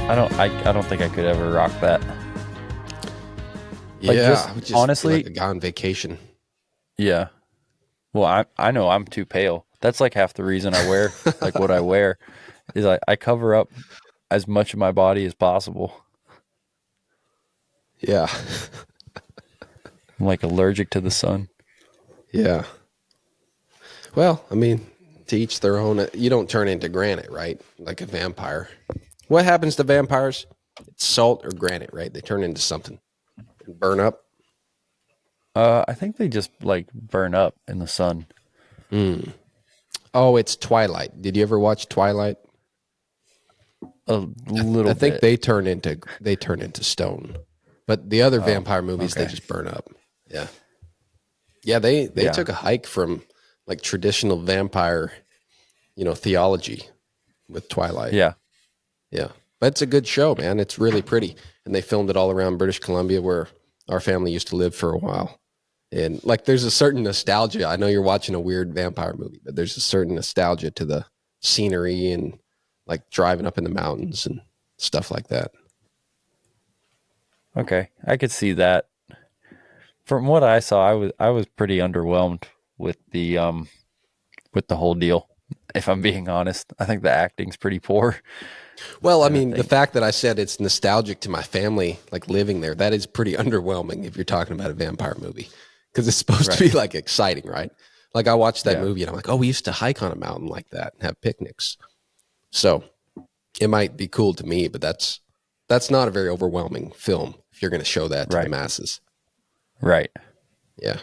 I don't think I could ever rock that. Like Yeah, just I would just feel honestly, like a guy on vacation. yeah. Well, I know I'm too pale. That's like half the reason I wear like what I wear is I cover up as much of my body as possible. Yeah, I'm like allergic to the sun. yeah. Well, I mean, to each their own. You don't turn into granite, right? Like a vampire. What happens to vampires? It's salt or granite, right? They turn into something and burn up. I think they just like burn up in the sun. Oh, it's Twilight. Did you ever watch Twilight? A I little think bit. they turn into stone. But the other Oh, vampire movies, they okay. just burn up. Yeah, yeah. They Yeah. took a hike from like traditional vampire, theology with Twilight. Yeah. Yeah. But it's a good show, man. It's really pretty. And they filmed it all around British Columbia where our family used to live for a while. And like there's a certain nostalgia. I know you're watching a weird vampire movie, but there's a certain nostalgia to the scenery and like driving up in the mountains and stuff like that. Okay. I could see that. From what I saw, I was pretty underwhelmed with the whole deal. If I'm being honest, I think the acting's pretty poor, Well, I and I mean, the think fact that I said it's nostalgic to my family, like living there, that is pretty underwhelming if you're talking about a vampire movie because it's supposed to right. be like exciting, right? Like I watched that Yeah. movie and I'm like, oh, we used to hike on a mountain like that and have picnics. So it might be cool to me, but that's not a very overwhelming film if you're going to show that to the Right. masses. Right. Yeah,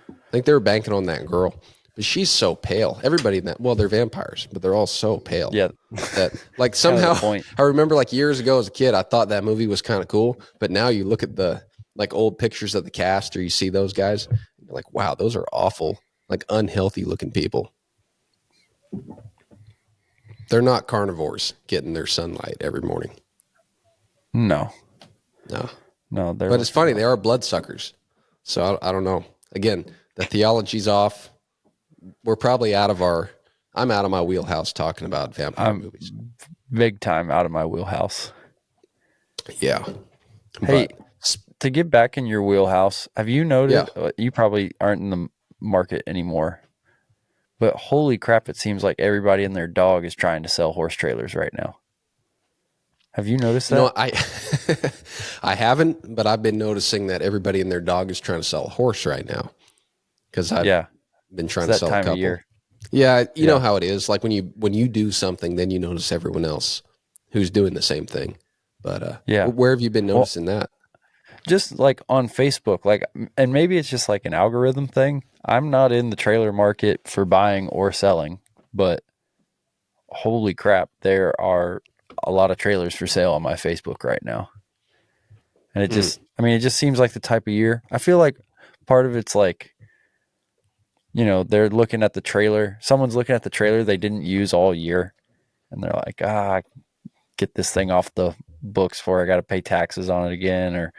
I think they were banking on that girl, but she's so pale. Everybody in that, well, they're vampires, but they're all so pale Yeah. that like Kind of the somehow point. I remember like years ago as a kid, I thought that movie was kind of cool, but now you look at the like old pictures of the cast or you see those guys, and you're like, wow, those are awful, like unhealthy looking people. They're not carnivores getting their sunlight every morning. No. No, No, they're but it's like funny. They are bloodsuckers. So I don't know. Again, the theology's off. We're probably out of our. I'm out of my wheelhouse talking about vampire I'm movies. big time out of my wheelhouse. Yeah, Hey, but to get back in your wheelhouse, have you yeah. noted you probably aren't in the market anymore, but holy crap, it seems like everybody and their dog is trying to sell horse trailers right now. Have you noticed You know, that? I I haven't, but I've been noticing that everybody and their dog is trying to sell a horse right now because I've Yeah. been It's trying to that sell a time of couple. year. Yeah, you know Yeah. how it is. Like when you do something, then you notice everyone else who's doing the same thing. But Yeah. where have you been Well, noticing that? just like on Facebook, like, and maybe it's just like an algorithm thing. I'm not in the trailer market for buying or selling, but holy crap, there are a lot of trailers for sale on my Facebook right now. And Mm, it just seems like the type of year. I feel like part of it's like, they're looking at the trailer. Someone's looking at the trailer they didn't use all year. And they're like, get this thing off the books for I got to pay taxes on it again. Or,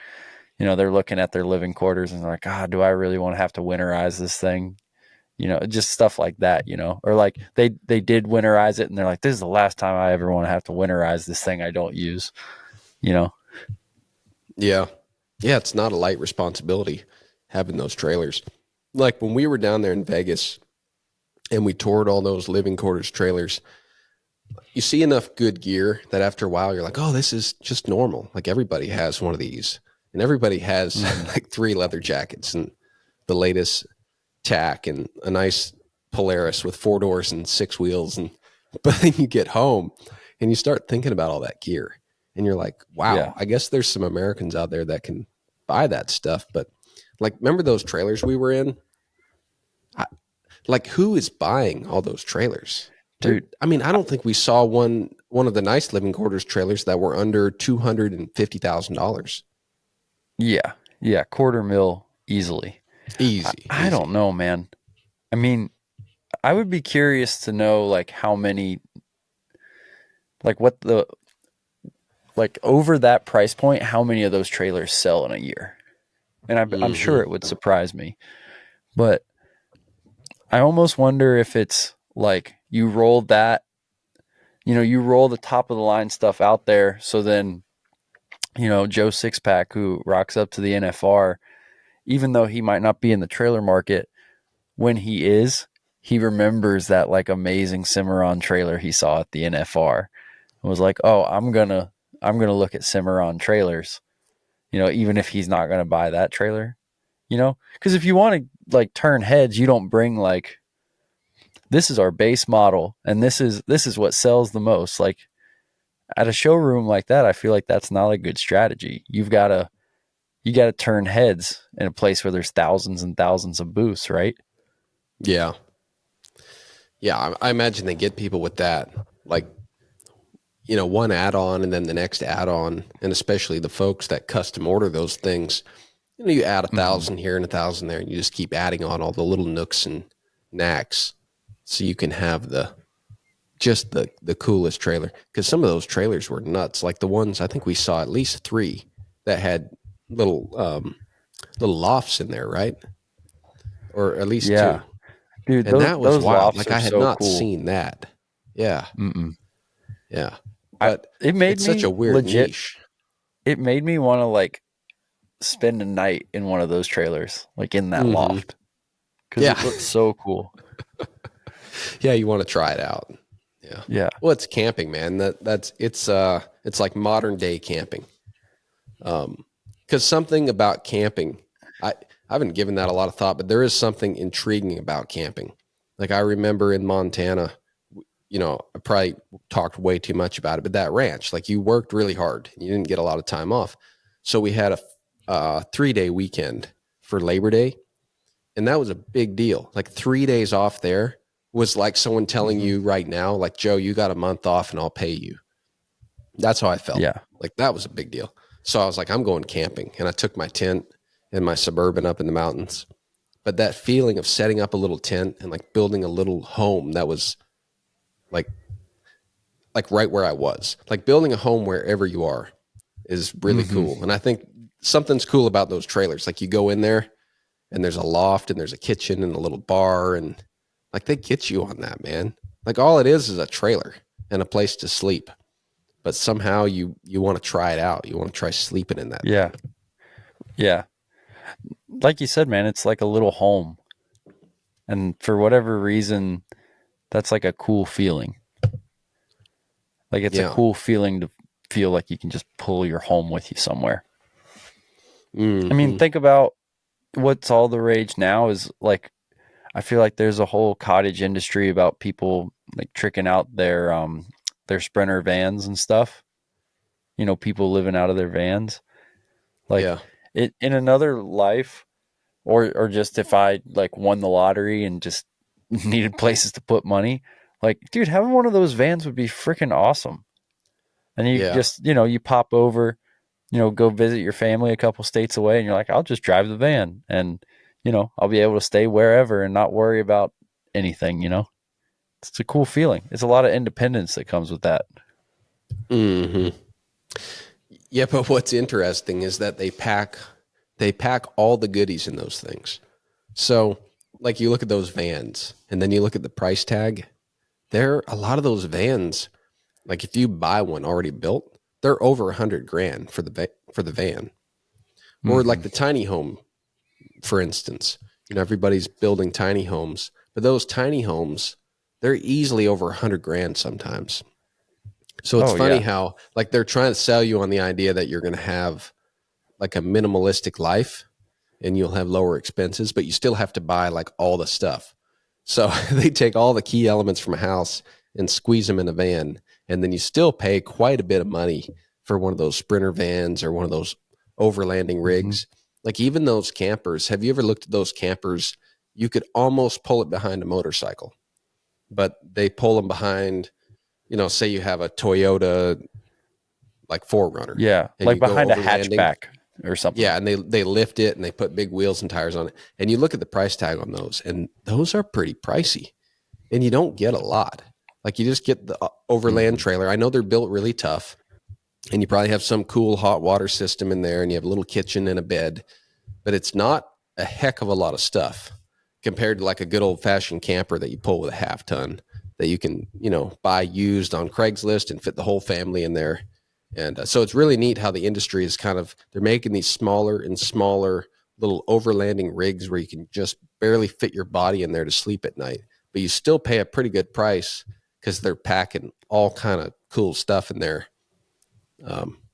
they're looking at their living quarters and they're like, do I really want to have to winterize this thing? Just stuff like that, or like they did winterize it and they're like, this is the last time I ever want to have to winterize this thing I don't use, you know? yeah, yeah. It's not a light responsibility having those trailers. Like when we were down there in Vegas and we toured all those living quarters trailers, you see enough good gear that after a while you're like, oh, this is just normal. Like everybody has one of these, and everybody has Mm-hmm. like three leather jackets and the latest tack and a nice Polaris with four doors and six wheels. And but then you get home and you start thinking about all that gear, and you're like, Yeah. wow, I guess there's some Americans out there that can buy that stuff. But like, remember those trailers we were in? I, like, who is buying all those trailers? Dude. I mean, I don't think we saw one of the nice living quarters trailers that were under $250,000. Yeah. Yeah. Quarter mil easily. Easy, I don't easy. know, man. I mean, I would be curious to know like how many, like what the, like over that price point, how many of those trailers sell in a year. And I'm sure Hmm. it would surprise me, but I almost wonder if it's like you rolled that you roll the top of the line stuff out there. So then, Joe Sixpack, who rocks up to the NFR, even though he might not be in the trailer market, when he is, he remembers that like amazing Cimarron trailer he saw at the NFR and was like, "Oh, I'm gonna look at Cimarron trailers." Even if he's not gonna buy that trailer, because if you want to like turn heads, you don't bring like, this is our base model and this is what sells the most. Like at a showroom like that, I feel like that's not a good strategy. You got to turn heads in a place where there's thousands and thousands of booths, right? Yeah. Yeah. I imagine they get people with that, like, one add-on and then the next add-on, and especially the folks that custom order those things. You add Mm-hmm. 1,000 here and 1,000 there, and you just keep adding on all the little nooks and knacks, so you can have the coolest trailer. Because some of those trailers were nuts, like the ones I think we saw at least 3 that had little lofts in there, right? Or at least Yeah, 2, dude, and those that was those wild. lofts Like are I had so not cool. seen that. Yeah, Mm-mm. yeah, I but it made it's such me a weird legit. niche. It made me want to like spend a night in one of those trailers, like in that Hmm. loft, because Yeah, it looks so cool. yeah, you want to try it out. Yeah. Yeah. Well, it's camping, man. It's like modern day camping. Because something about camping, I haven't given that a lot of thought, but there is something intriguing about camping. Like I remember in Montana, I probably talked way too much about it, but that ranch, like you worked really hard, and you didn't get a lot of time off, so we had a 3-day weekend for Labor Day, and that was a big deal. Like 3 days off there was like someone telling Hmm. you right now, like, Joe, you got a month off and I'll pay you. That's how I felt. Yeah. Like that was a big deal. So I was like, I'm going camping. And I took my tent and my Suburban up in the mountains. But that feeling of setting up a little tent and like building a little home that was like right where I was. Like building a home wherever you are is really Hmm. cool. And I think something's cool about those trailers. Like you go in there and there's a loft and there's a kitchen and a little bar, and like they get you on that, man. Like all it is a trailer and a place to sleep. But somehow you want to try it out. You want to try sleeping in that Yeah. thing. Yeah. Like you said, man, it's like a little home. And for whatever reason, that's like a cool feeling. Like it's a Yeah. cool feeling to feel like you can just pull your home with you somewhere. I mean, Hmm. think about what's all the rage now is like, I feel like there's a whole cottage industry about people like tricking out their Sprinter vans and stuff. People living out of their vans. Like Yeah. it in another life, or just if I like won the lottery and just needed places to put money, like dude, having one of those vans would be freaking awesome. And you Yeah. just, you pop over, go visit your family a couple states away, and you're like, I'll just drive the van, and I'll be able to stay wherever and not worry about anything. It's a cool feeling. It's a lot of independence that comes with that. Hmm. Yeah, but what's interesting is that they pack all the goodies in those things. So, like you look at those vans and then you look at the price tag, there a lot of those vans, like if you buy one already built, they're over 100 grand for the van. Or like Hmm. the tiny home, for instance. Everybody's building tiny homes, but those tiny homes, they're easily over 100 grand sometimes. So it's Oh funny yeah. how like they're trying to sell you on the idea that you're going to have like a minimalistic life and you'll have lower expenses, but you still have to buy like all the stuff. So they take all the key elements from a house and squeeze them in a van, and then you still pay quite a bit of money for one of those Sprinter vans or one of those overlanding Hmm. rigs. Like even those campers, have you ever looked at those campers? You could almost pull it behind a motorcycle, but they pull them behind, say you have a Toyota like 4Runner Yeah, and like you go behind a overlanding. hatchback or something. Yeah, and they lift it and they put big wheels and tires on it. And you look at the price tag on those, and those are pretty pricey. And you don't get a lot. Like you just get the overland Hmm. trailer. I know they're built really tough, and you probably have some cool hot water system in there, and you have a little kitchen and a bed, but it's not a heck of a lot of stuff compared to like a good old fashioned camper that you pull with a half ton that you can, buy used on Craigslist and fit the whole family in there. And so it's really neat how the industry is they're making these smaller and smaller little overlanding rigs where you can just barely fit your body in there to sleep at night, but you still pay a pretty good price because they're packing all kind of cool stuff in there,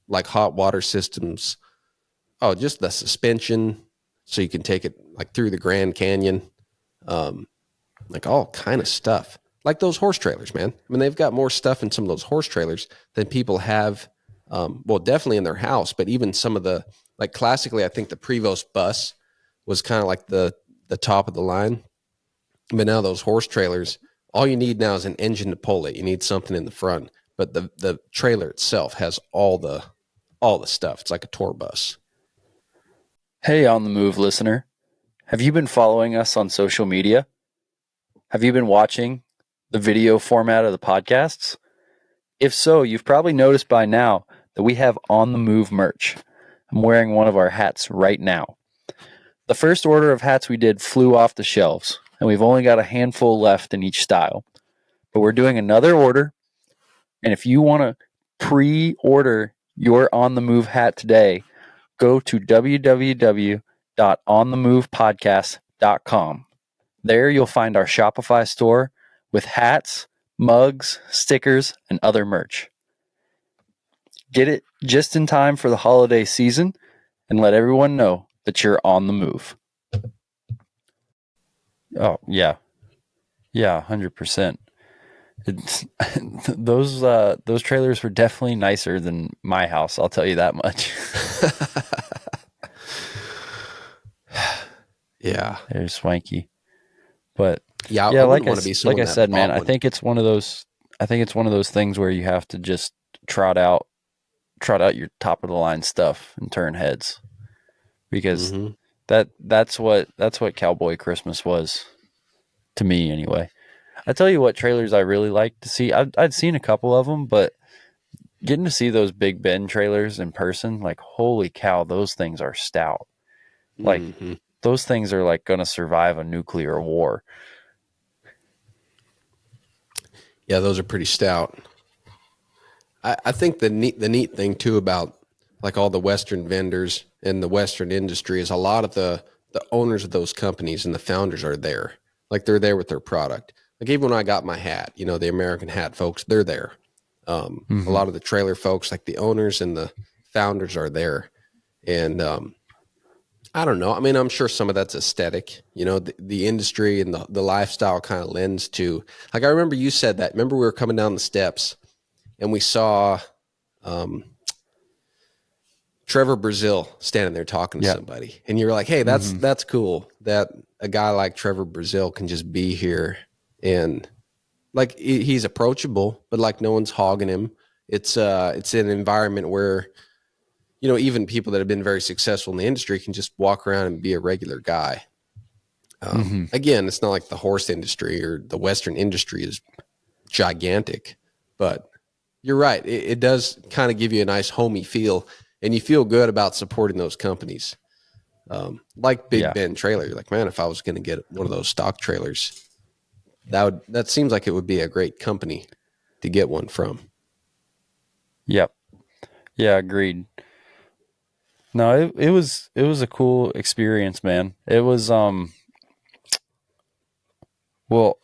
like hot water systems. Oh, just the suspension, so you can take it like through the Grand Canyon, like all kind of stuff. Like those horse trailers, man. I mean, they've got more stuff in some of those horse trailers than people have. Well, definitely in their house, but even some of like classically, I think the Prevost bus was kind of like the top of the line. But now those horse trailers, all you need now is an engine to pull it. You need something in the front, but the trailer itself has all the stuff. It's like a tour bus. Hey, On the Move listener. Have you been following us on social media? Have you been watching the video format of the podcasts? If so, you've probably noticed by now that we have On the Move merch. I'm wearing one of our hats right now. The first order of hats we did flew off the shelves, and we've only got a handful left in each style. But we're doing another order, and if you want to pre-order your On the Move hat today, go to www.onthemovepodcast.com. There you'll find our Shopify store with hats, mugs, stickers, and other merch. Get it just in time for the holiday season and let everyone know that you're on the move. Oh, yeah. Yeah, 100%. Those trailers were definitely nicer than my house, I'll tell you that much. Yeah. They're swanky. But yeah, like I said, man, I think it's one of those things where you have to just trot out your top of the line stuff and turn heads, because that's what Cowboy Christmas was to me anyway. I tell you what trailers I really like to see. I'd seen a couple of them, but getting to see those Big Ben trailers in person, like, holy cow, those things are stout. Like, those things are like going to survive a nuclear war. Yeah, those are pretty stout. I think the neat thing too about like all the Western vendors and the Western industry is a lot of the owners of those companies and the founders are there. Like they're there with their product. Like even when I got my hat, the American Hat folks, they're there. A lot of the trailer folks, like the owners and the founders are there. And I don't know. I mean, I'm sure some of that's aesthetic, the industry and the lifestyle kind of lends to, like, I remember you said that. Remember we were coming down the steps and we saw Trevor Brazil standing there talking to somebody. And you're like, hey, that's cool that a guy like Trevor Brazil can just be here. And like, he's approachable, but like no one's hogging him. It's an environment where, even people that have been very successful in the industry can just walk around and be a regular guy. Again, it's not like the horse industry or the Western industry is gigantic, but you're right. It does kind of give you a nice homey feel, and you feel good about supporting those companies. Like Big Ben trailer. You're like, man, if I was going to get one of those stock trailers, that seems like it would be a great company to get one from. Yep. Yeah, agreed. No, it was a cool experience, man. It was well,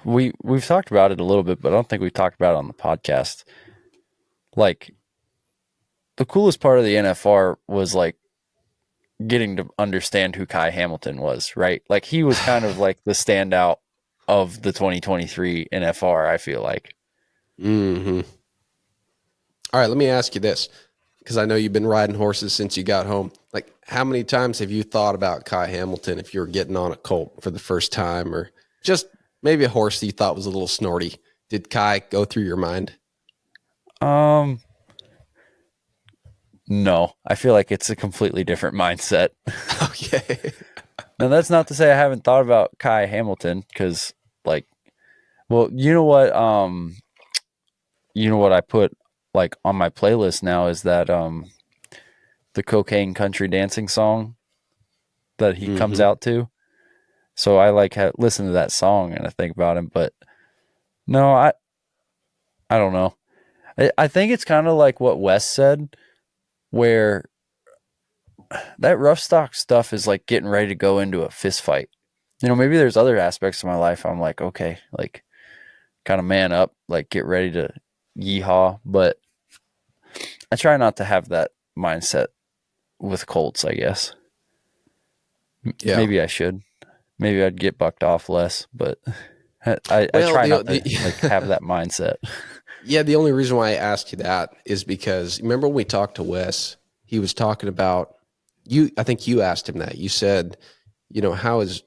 we've talked about it a little bit, but I don't think we've talked about it on the podcast. Like, the coolest part of the NFR was like getting to understand who Kai Hamilton was, right? Like, he was kind of like the standout of the 2023 NFR, I feel like. All right, let me ask you this, because I know you've been riding horses since you got home. Like, how many times have you thought about Kai Hamilton if you were getting on a colt for the first time, or just maybe a horse that you thought was a little snorty? Did Kai go through your mind? No, I feel like it's a completely different mindset. Okay. Now, that's not to say I haven't thought about Kai Hamilton, because, like, well, you know what I put like on my playlist now is that the Cocaine Country Dancing song that he comes out to. So I like listen to that song and I think about him, but No, I don't know. I think it's kind of like what Wes said, where that rough stock stuff is like getting ready to go into a fist fight. You know, maybe there's other aspects of my life I'm like, okay, like kind of man up, like get ready to yeehaw. But I try not to have that mindset with Colts, I guess. Yeah. Maybe I should. Maybe I'd get bucked off less, but I Well, try not to like have that mindset. yeah, the only reason why I asked you that is because remember when we talked to Wes, he was talking about you. I think you asked him that. You said, how is,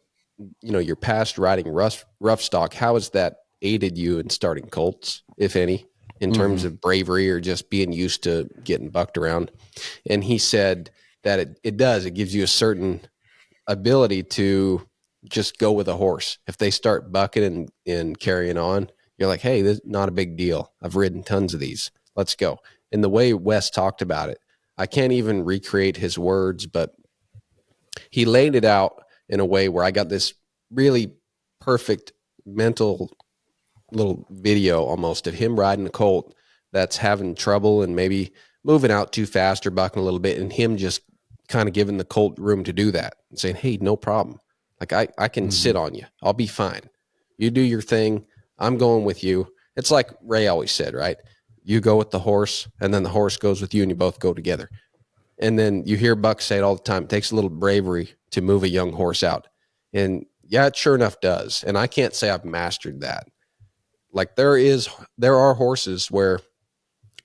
your past riding rough stock, how has that aided you in starting colts, if any, in terms Hmm. of bravery or just being used to getting bucked around? And he said that it does. It gives you a certain ability to just go with a horse. If they start bucking and carrying on, you're like, hey, this is not a big deal. I've ridden tons of these. Let's go. And the way Wes talked about it, I can't even recreate his words, but he laid it out in a way where I got this really perfect mental little video almost of him riding a colt that's having trouble and maybe moving out too fast or bucking a little bit, and him just kind of giving the colt room to do that and saying, hey, no problem. Like I can Hmm. sit on you. I'll be fine. You do your thing. I'm going with you. It's like Ray always said, right? You go with the horse, and then the horse goes with you, and you both go together. And then you hear Buck say it all the time. It takes a little bravery to move a young horse out. And yeah, it sure enough does. And I can't say I've mastered that. Like there are horses where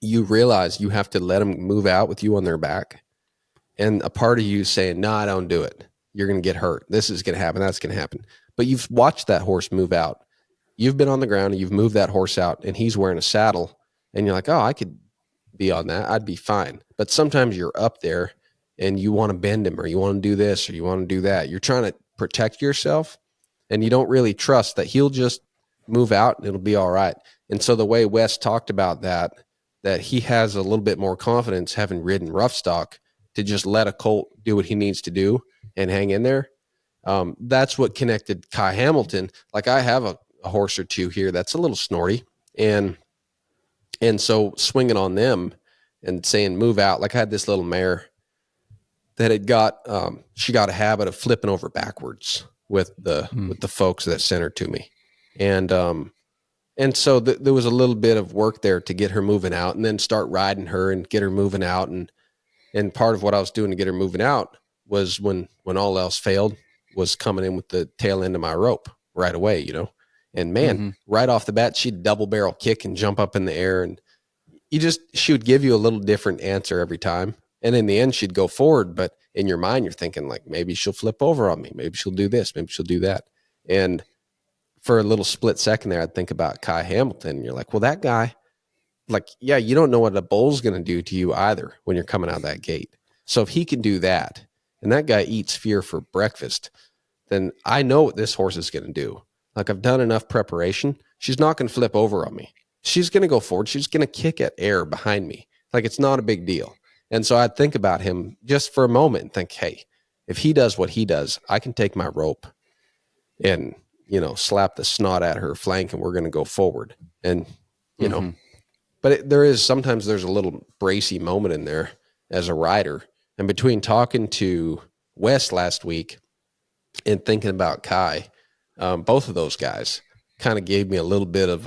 you realize you have to let them move out with you on their back. And a part of you saying, no, I don't do it. You're going to get hurt. This is going to happen. That's going to happen. But you've watched that horse move out. You've been on the ground and you've moved that horse out and he's wearing a saddle. And you're like, oh, I could be on that. I'd be fine. But sometimes you're up there and you want to bend him or you want to do this or you want to do that. You're trying to protect yourself and you don't really trust that he'll just move out and it'll be all right. And so the way Wes talked about that he has a little bit more confidence having ridden rough stock to just let a colt do what he needs to do and hang in there. That's what connected Kai Hamilton. Like I have a horse or two here that's a little snorty, and so swinging on them and saying move out. Like I had this little mare that had got she got a habit of flipping over backwards with the folks that sent her to me, and so there was a little bit of work there to get her moving out, and then start riding her and get her moving out, and part of what I was doing to get her moving out was when all else failed was coming in with the tail end of my rope right away. And man, Hmm. right off the bat, she'd double barrel kick and jump up in the air, and she would give you a little different answer every time. And in the end, she'd go forward, but in your mind, you're thinking like, maybe she'll flip over on me. Maybe she'll do this. Maybe she'll do that. And for a little split second there, I'd think about Kai Hamilton. And you're like, well, that guy, like, yeah, you don't know what a bull's going to do to you either when you're coming out of that gate. So if he can do that, and that guy eats fear for breakfast, then I know what this horse is going to do. Like I've done enough preparation. She's not going to flip over on me. She's going to go forward. She's going to kick at air behind me. Like it's not a big deal. And so I'd think about him just for a moment and think, hey, if he does what he does, I can take my rope and, slap the snot at her flank and we're going to go forward. And, you know, Hmm. but sometimes there's a little bracy moment in there as a rider. And between talking to Wes last week and thinking about Kai, both of those guys kind of gave me a little bit of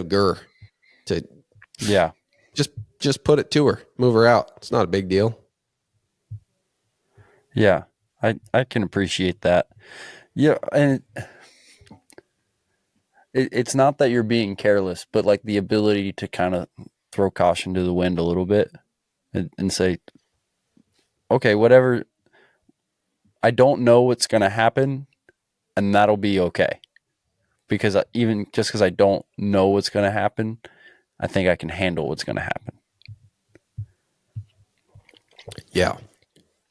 gur to Yeah. just put it to her, move her out. It's not a big deal. Yeah. I can appreciate that. Yeah. And it's not that you're being careless, but like the ability to kind of throw caution to the wind a little bit and say, okay, whatever, I don't know what's going to happen and that'll be okay. Because even just because I don't know what's going to happen, I think I can handle what's going to happen. Yeah,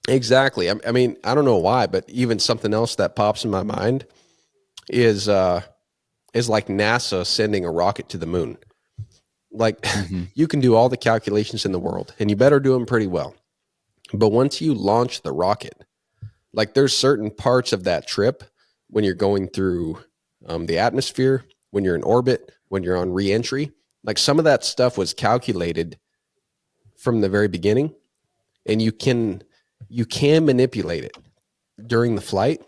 exactly. I mean, I don't know why, but even something else that pops in my mind is like NASA sending a rocket to the moon. Like Hmm. you can do all the calculations in the world and you better do them pretty well. But once you launch the rocket, like there's certain parts of that trip when you're going through the atmosphere when you're in orbit, when you're on re-entry. Like some of that stuff was calculated from the very beginning, and you can manipulate it during the flight,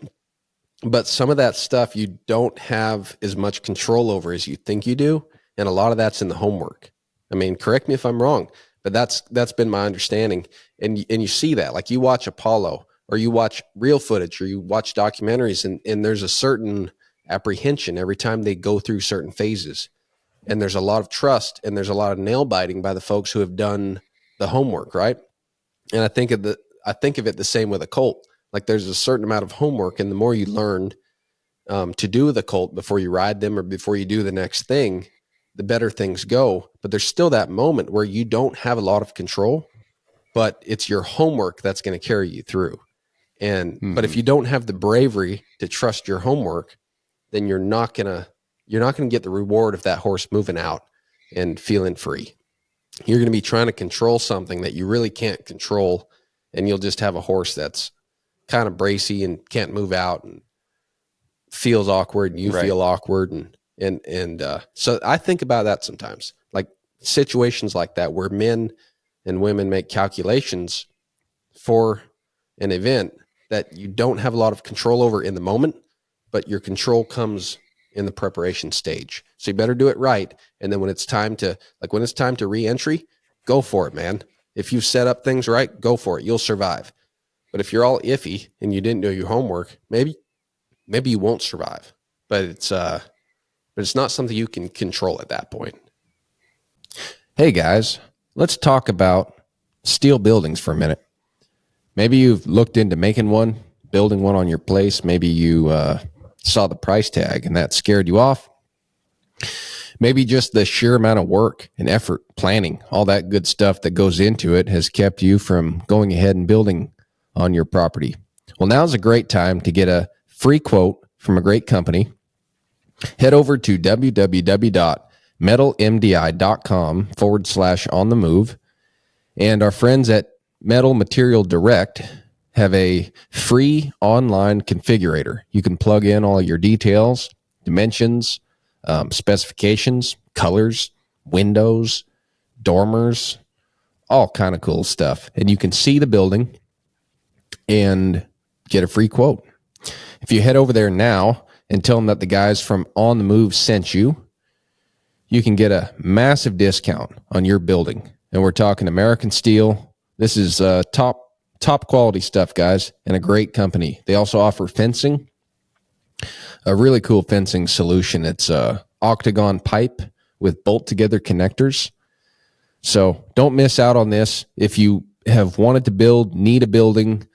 but some of that stuff you don't have as much control over as you think you do, and a lot of that's in the homework. I mean, correct me if I'm wrong, but that's been my understanding. And you see that, like you watch Apollo, or you watch real footage, or you watch documentaries, and there's a certain apprehension every time they go through certain phases. And there's a lot of trust, and there's a lot of nail biting by the folks who have done the homework, right? And I think of it the same with a cult. Like there's a certain amount of homework, and the more you learn to do the cult before you ride them or before you do the next thing, the better things go. But there's still that moment where you don't have a lot of control, but it's your homework that's going to carry you through. And but if you don't have the bravery to trust your homework, then you're not gonna get the reward of that horse moving out and feeling free. You're going to be trying to control something that you really can't control, and you'll just have a horse that's kind of bracy and can't move out and feels awkward, and you feel awkward, and so I think about that sometimes, like situations like that where men and women make calculations for an event that you don't have a lot of control over in the moment, but your control comes in the preparation stage. So you better do it right. And then when it's time to re-entry, go for it, man. If you've set up things right, go for it. You'll survive. But if you're all iffy and you didn't do your homework, maybe you won't survive. But it's not something you can control at that point. Hey guys, let's talk about steel buildings for a minute. Maybe you've looked into making one, building one on your place. Maybe you saw the price tag and that scared you off. Maybe just the sheer amount of work and effort, planning, all that good stuff that goes into it has kept you from going ahead and building on your property. Well, now's a great time to get a free quote from a great company. Head over to www.metalmdi.com/on-the-move. And our friends at Metal Material Direct have a free online configurator. You can plug in all your details, dimensions, specifications, colors, windows, dormers, all kind of cool stuff. And you can see the building and get a free quote. If you head over there now and tell them that the guys from On the Move sent you, you can get a massive discount on your building. And we're talking American steel. This is top quality stuff, guys, and a great company. They also offer fencing, a really cool fencing solution. It's octagon pipe with bolt together connectors. So don't miss out on this. If you have wanted to build, need a building,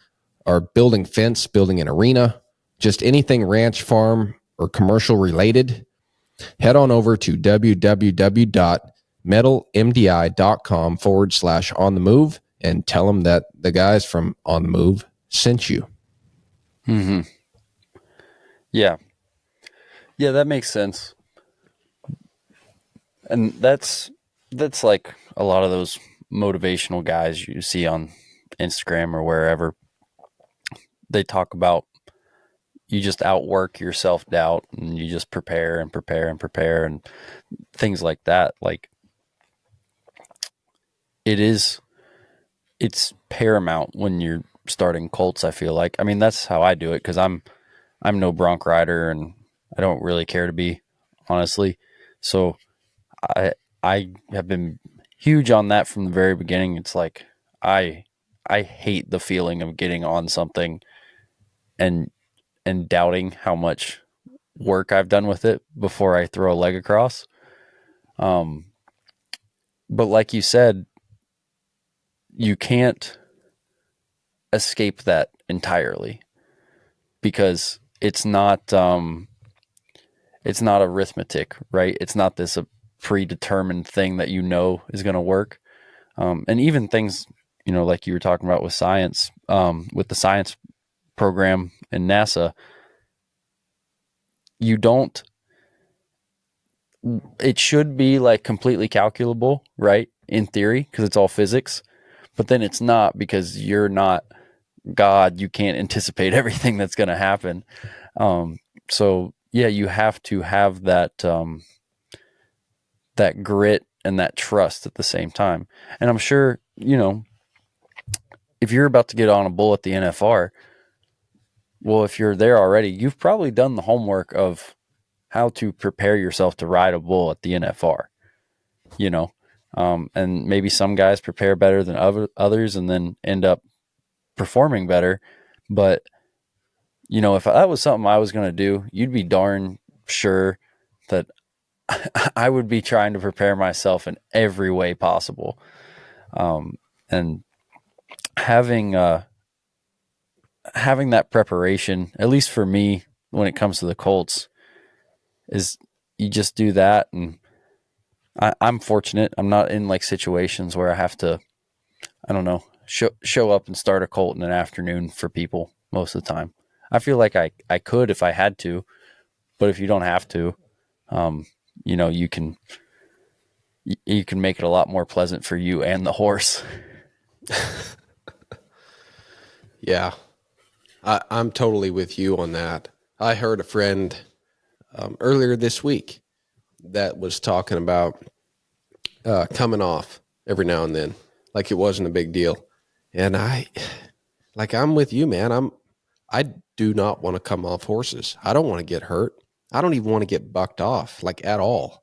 or building fence, building an arena, just anything ranch, farm, or commercial related, head on over to www.metalmdi.com/on-the-move and tell them that the guys from On the Move sent you. Mm-hmm. Yeah, that makes sense. And that's like a lot of those motivational guys you see on Instagram or wherever. They talk about you just outwork your self-doubt and you just prepare and things like that. Like it's paramount when you're starting cults, I feel like. I mean, that's how I do it, because I'm no bronc rider and I don't really care to be, honestly. So I have been huge on that from the very beginning. It's like I hate the feeling of getting on something and doubting how much work I've done with it before I throw a leg across. But like you said, you can't escape that entirely, because it's not arithmetic, right? It's not this predetermined thing that you know is going to work. And even things, like you were talking about with science, with the science program in NASA, it should be like completely calculable, right? In theory, because it's all physics, but then it's not, because you're not God. You can't anticipate everything that's going to happen. So yeah, you have to have that grit and that trust at the same time. And I'm sure, if you're about to get on a bull at the NFR, well, if you're there already, you've probably done the homework of how to prepare yourself to ride a bull at the NFR, you know. And maybe some guys prepare better than others and then end up performing better. But, if that was something I was going to do, you'd be darn sure that I would be trying to prepare myself in every way possible. And having having that preparation, at least for me, when it comes to the Colts, is you just do that. And I'm fortunate. I'm not in like situations where I have to, I don't know, show up and start a Colt in an afternoon for people most of the time. I feel like I could if I had to, but if you don't have to, you can make it a lot more pleasant for you and the horse. Yeah, I'm totally with you on that. I heard a friend earlier this week that was talking about coming off every now and then, like it wasn't a big deal. And I'm with you, man. I do not want to come off horses. I don't want to get hurt. I don't even want to get bucked off, like at all.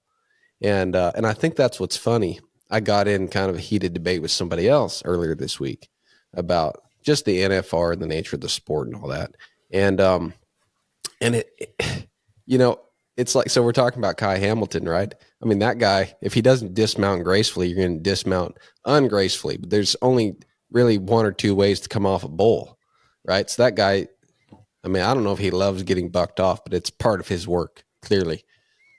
And I think that's what's funny. I got in kind of a heated debate with somebody else earlier this week about just the NFR and the nature of the sport and all that. And it's like, so we're talking about Kai Hamilton, right? I mean, that guy, if he doesn't dismount gracefully, you're going to dismount ungracefully. But there's only really one or two ways to come off a bull, right? So that guy, I mean, I don't know if he loves getting bucked off, but it's part of his work, clearly.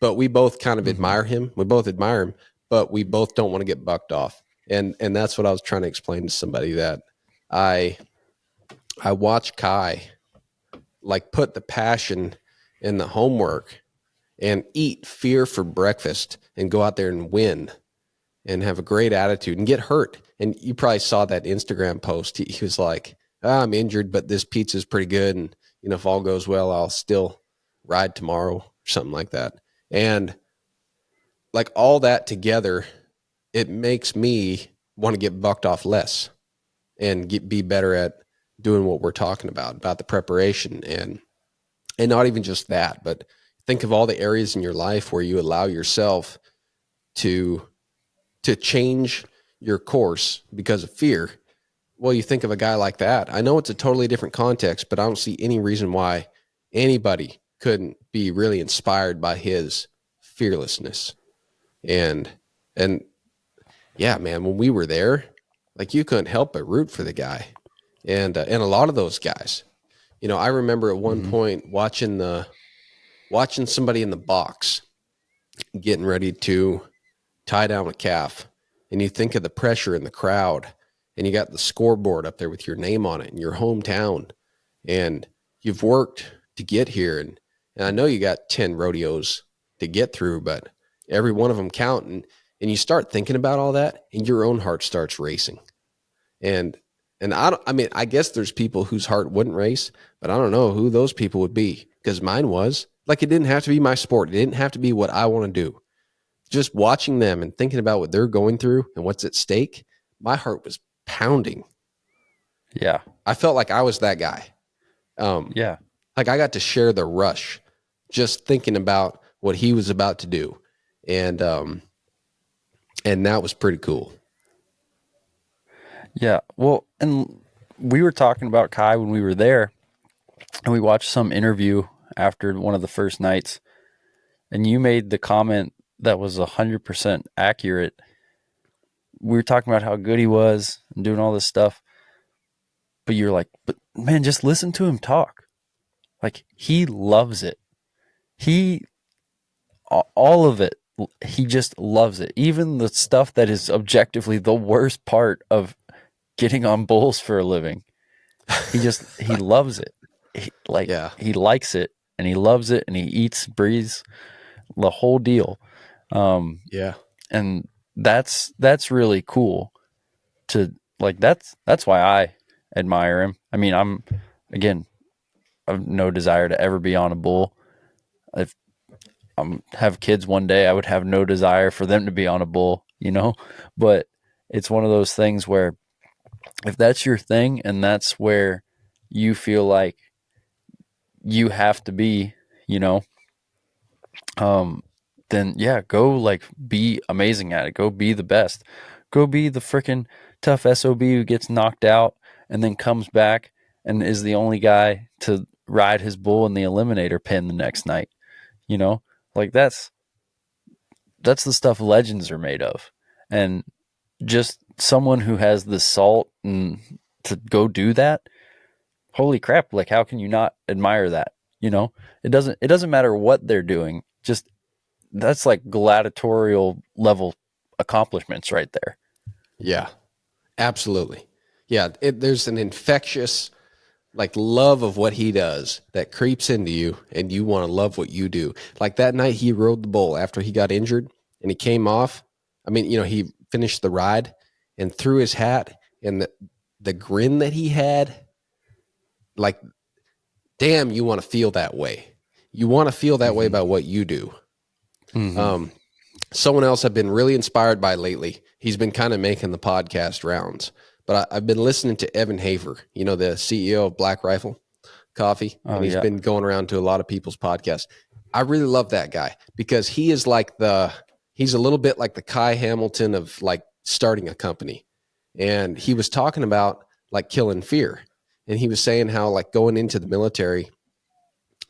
But we both kind of admire him. We both admire him, but we both don't want to get bucked off. And that's what I was trying to explain to somebody, that I watch Kai like put the passion in the homework and eat fear for breakfast and go out there and win and have a great attitude and get hurt. And you probably saw that Instagram post. He was like, I'm injured, but this pizza is pretty good. And, if all goes well, I'll still ride tomorrow or something like that. And like all that together, it makes me want to get bucked off less and be better at doing what we're talking about the preparation and not even just that, but think of all the areas in your life where you allow yourself to change your course because of fear. Well, you think of a guy like that. I know it's a totally different context, but I don't see any reason why anybody couldn't be really inspired by his fearlessness. And yeah, man, when we were there, like you couldn't help but root for the guy. And a lot of those guys, I remember at one point watching somebody in the box getting ready to tie down a calf, and you think of the pressure in the crowd, and you got the scoreboard up there with your name on it in your hometown, and you've worked to get here. And I know you got 10 rodeos to get through, but every one of them count. And you start thinking about all that and your own heart starts racing. And I guess there's people whose heart wouldn't race, but I don't know who those people would be, because mine was. Like, it didn't have to be my sport. It didn't have to be what I want to do. Just watching them and thinking about what they're going through and what's at stake, my heart was pounding. Yeah. I felt like I was that guy. Yeah. Like I got to share the rush just thinking about what he was about to do. And that was pretty cool. Yeah. Well, and we were talking about Kai when we were there, and we watched some interview after one of the first nights, and you made the comment that was 100% accurate. We were talking about how good he was and doing all this stuff, but you're like, but man, just listen to him talk. Like, he loves it. All of it, he just loves it. Even the stuff that is objectively the worst part of getting on bulls for a living, he loves it. He likes it, and he loves it, and he eats, breathes the whole deal. And that's really cool to, like, that's why I admire him. I mean, I've no desire to ever be on a bull. if have kids one day, I would have no desire for them to be on a bull, you know? But it's one of those things where if that's your thing and that's where you feel like you have to be, you know, then yeah, go like be amazing at it. Go be the best. Go be the freaking tough SOB who gets knocked out and then comes back and is the only guy to ride his bull in the eliminator pin the next night. You know, like that's the stuff legends are made of. And just someone who has the salt and to go do that, holy crap, like how can you not admire that? You know, it doesn't matter what they're doing. Just that's like gladiatorial level accomplishments right there. Yeah, absolutely. Yeah, there's an infectious like love of what he does that creeps into you, and you want to love what you do. Like that night he rode the bull after he got injured and he came off. I mean, you know, he finished the ride and threw his hat, and the grin that he had, like, damn, you want to feel that way. You want to feel that way about what you do. Mm-hmm. Someone else I've been really inspired by lately. He's been kind of making the podcast rounds, but I've been listening to Evan Hafer, you know, the CEO of Black Rifle Coffee, Oh and he's yeah. been going around to a lot of people's podcasts. I really love that guy because he is like he's a little bit like the Kai Hamilton of like starting a company. And he was talking about like killing fear. And he was saying how like going into the military,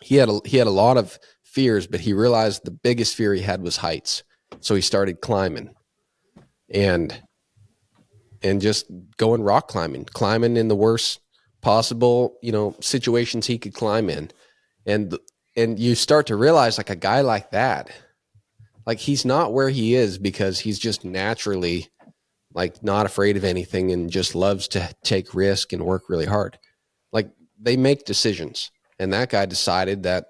he had a lot of fears, but he realized the biggest fear he had was heights. So he started climbing and just going rock climbing in the worst possible, you know, situations he could climb in. And you start to realize like a guy like that, like he's not where he is because he's just naturally like not afraid of anything and just loves to take risk and work really hard. Like they make decisions. And that guy decided that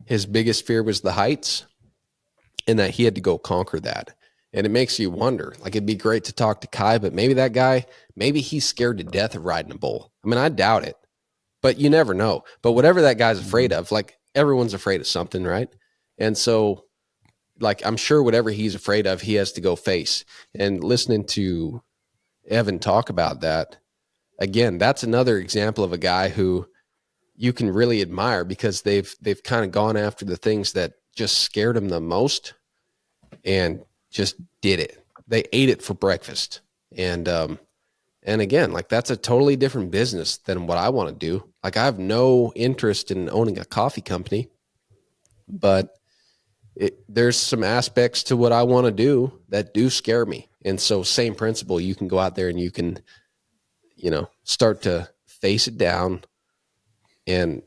his biggest fear was the heights and that he had to go conquer that. And it makes you wonder, like it'd be great to talk to Kai, but maybe that guy, maybe he's scared to death of riding a bull. I mean, I doubt it, but you never know. But whatever that guy's afraid of, like everyone's afraid of something, right? And so, like, I'm sure whatever he's afraid of, he has to go face. And listening to Evan talk about that, again, that's another example of a guy who you can really admire because they've kind of gone after the things that just scared them the most and just did it. They ate it for breakfast. And again, like that's a totally different business than what I want to do. Like I have no interest in owning a coffee company, but there's some aspects to what I want to do that do scare me. And so same principle, you can go out there and you can, you know, start to face it down and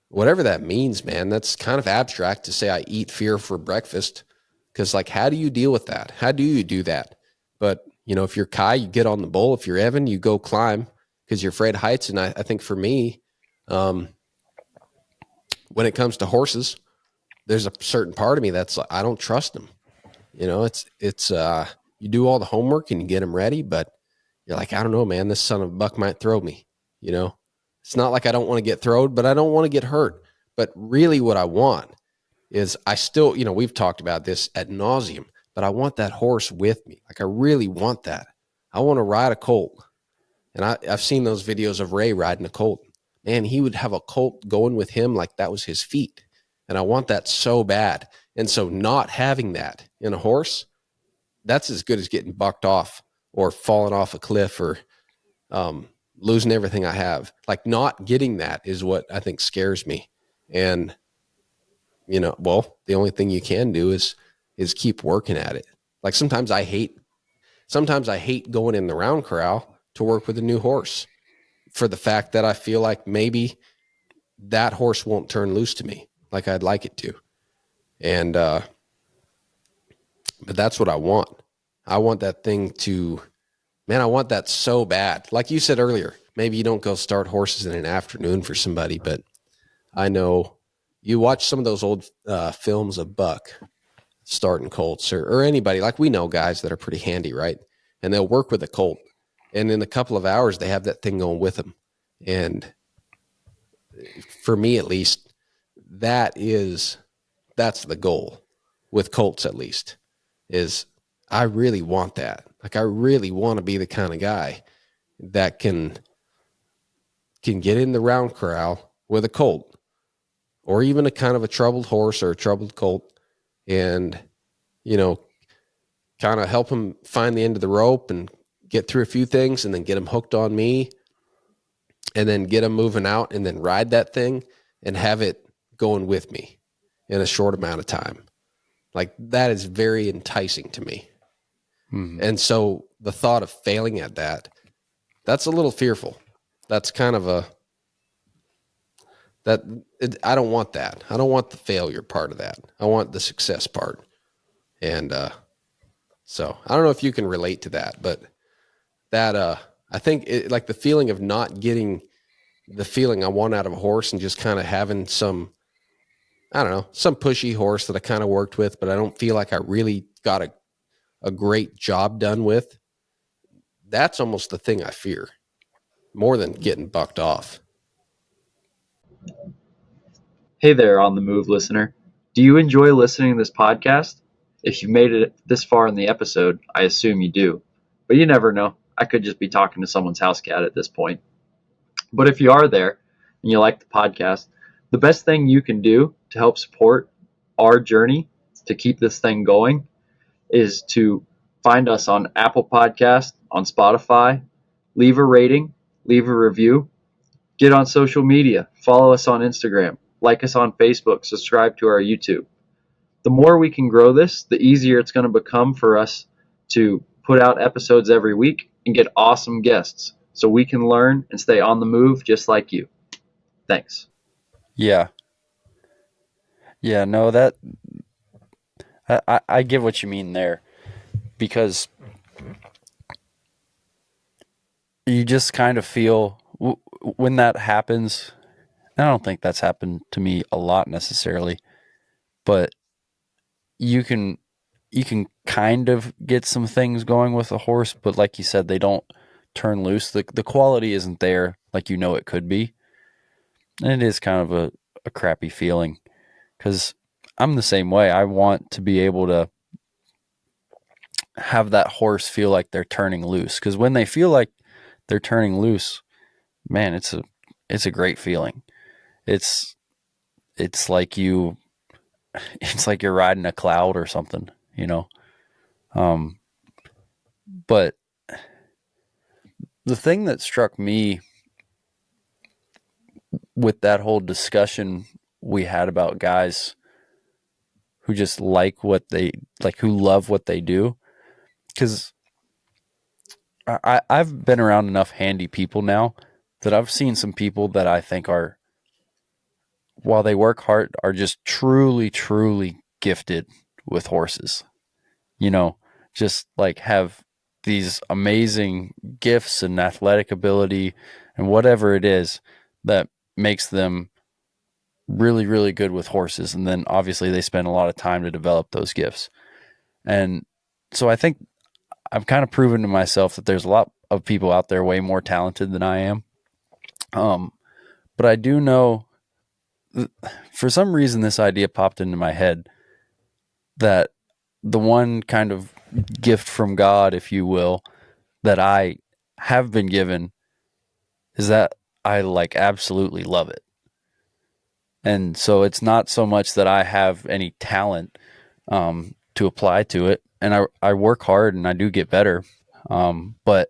whatever that means, man, that's kind of abstract to say I eat fear for breakfast. Cause like, how do you deal with that? How do you do that? But you know, if you're Kai, you get on the bull. If you're Evan, you go climb because you're afraid of heights. And I think for me, when it comes to horses, there's a certain part of me that's like, I don't trust them. You know, it's you do all the homework and you get them ready, but you're like, I don't know, man, this son of a buck might throw me. You know, it's not like I don't want to get thrown, but I don't want to get hurt. But really what I want is I still, you know, we've talked about this ad nauseum, but I want that horse with me. Like I really want that. I want to ride a colt. And I've seen those videos of Ray riding a colt. Man, he would have a colt going with him like that was his feet. And I want that so bad. And so not having that in a horse, that's as good as getting bucked off or falling off a cliff or losing everything I have. Like not getting that is what I think scares me. And, you know, well, the only thing you can do is keep working at it. Like sometimes I hate going in the round corral to work with a new horse for the fact that I feel like maybe that horse won't turn loose to me like I'd like it to. And, but that's what I want. I want that thing to, man, I want that so bad. Like you said earlier, maybe you don't go start horses in an afternoon for somebody, but I know you watch some of those old films of Buck starting colts or anybody, like we know guys that are pretty handy, right? And they'll work with a colt. And in a couple of hours, they have that thing going with them. And for me, at least, that's the goal with colts, at least, is I really want that. Like, I really want to be the kind of guy that can get in the round corral with a colt, or even a kind of a troubled horse or a troubled colt, and, you know, kind of help him find the end of the rope and get through a few things, and then get him hooked on me, and then get him moving out, and then ride that thing and have it going with me in a short amount of time. Like, that is very enticing to me. Mm-hmm. And so the thought of failing at that, that's a little fearful. That's kind of I don't want that. I don't want the failure part of that. I want the success part. And so I don't know if you can relate to that, but that I think like the feeling of not getting the feeling I want out of a horse, and just kind of having some, I don't know, some pushy horse that I kind of worked with, but I don't feel like I really got a great job done with. That's almost the thing I fear more than getting bucked off. Hey there, On the Move listener. Do you enjoy listening to this podcast? If you've made it this far in the episode, I assume you do. But you never know. I could just be talking to someone's house cat at this point. But if you are there and you like the podcast, the best thing you can do to help support our journey to keep this thing going is to find us on Apple Podcast, on Spotify, leave a rating, leave a review, get on social media, follow us on Instagram, like us on Facebook, subscribe to our YouTube. The more we can grow this, the easier it's going to become for us to put out episodes every week and get awesome guests so we can learn and stay on the move just like you. Thanks. Yeah. Yeah, no, that I get what you mean there, because you just kind of feel when that happens. I don't think that's happened to me a lot necessarily, but you can kind of get some things going with a horse, but like you said, they don't turn loose. The quality isn't there like you know it could be. And it is kind of a crappy feeling, because I'm the same way. I want to be able to have that horse feel like they're turning loose, because when they feel like they're turning loose, man, it's a great feeling. It's like it's like you're riding a cloud or something, you know. But the thing that struck me with that whole discussion we had about guys who just like who love what they do, because I've been around enough handy people now that I've seen some people that I think are, while they work hard, are just truly, truly gifted with horses. You know, just like have these amazing gifts and athletic ability and whatever it is that makes them really, really good with horses. And then obviously they spend a lot of time to develop those gifts. And so I think I've kind of proven to myself that there's a lot of people out there way more talented than I am. But I do know, for some reason, this idea popped into my head that the one kind of gift from God, if you will, that I have been given is that I like absolutely love it. And so it's not so much that I have any talent to apply to it. And I work hard and I do get better. But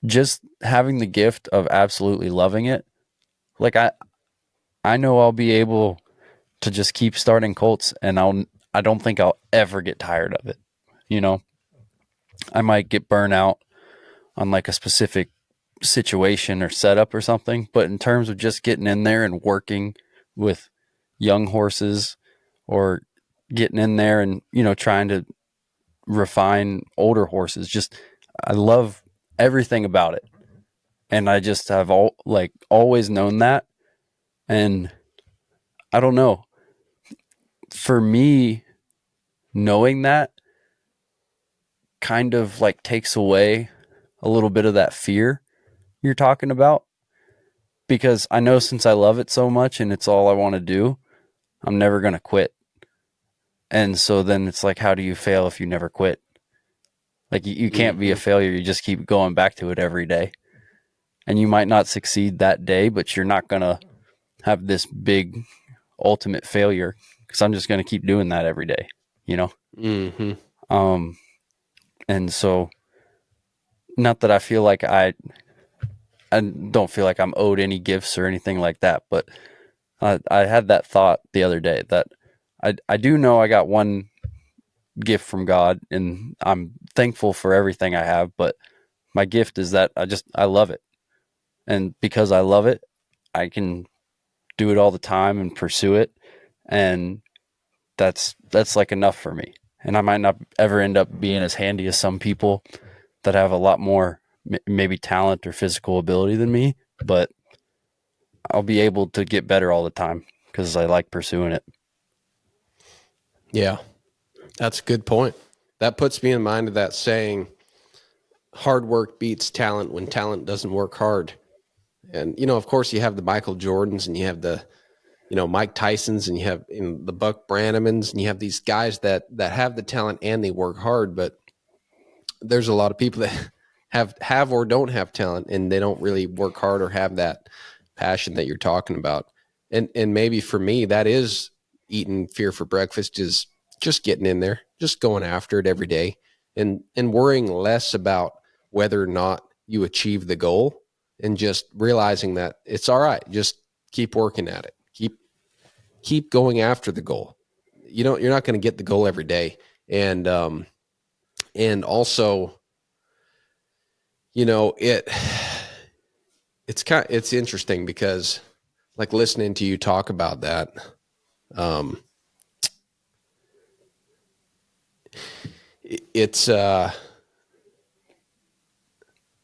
just having the gift of absolutely loving it, like I know I'll be able to just keep starting colts, and I don't think I'll ever get tired of it. You know, I might get burnt out on like a specific situation or setup or something, but in terms of just getting in there and working with young horses, or getting in there and, you know, trying to refine older horses, just I love everything about it. And I just have always known that. And I don't know, for me, knowing that kind of like takes away a little bit of that fear you're talking about. because I know since I love it so much and it's all I want to do, I'm never going to quit. And so then it's like, how do you fail if you never quit? Like you can't be a failure. You just keep going back to it every day. And you might not succeed that day, but you're not going to have this big ultimate failure because I'm just going to keep doing that every day, you know? Mm-hmm. And so not that I feel like I don't feel like I'm owed any gifts or anything like that, but I had that thought the other day that I do know I got one gift from God and I'm thankful for everything I have, but my gift is that I love it. And because I love it, I can do it all the time and pursue it. And that's like enough for me. And I might not ever end up being as handy as some people that have a lot more maybe talent or physical ability than me, but I'll be able to get better all the time because I like pursuing it. Yeah, that's a good point. That puts me in mind of that saying, hard work beats talent when talent doesn't work hard. And, of course, you have the Michael Jordans and you have the, Mike Tysons and you have the Buck Branamans and you have these guys that have the talent and they work hard. But there's a lot of people that have or don't have talent and they don't really work hard or have that passion that you're talking about. And maybe for me, that is eating fear for breakfast, is just getting in there, just going after it every day and worrying less about whether or not you achieve the goal and just realizing that it's all right. Just keep working at it. Keep going after the goal. You're not going to get the goal every day. And also, it's interesting because like listening to you talk about that, it's I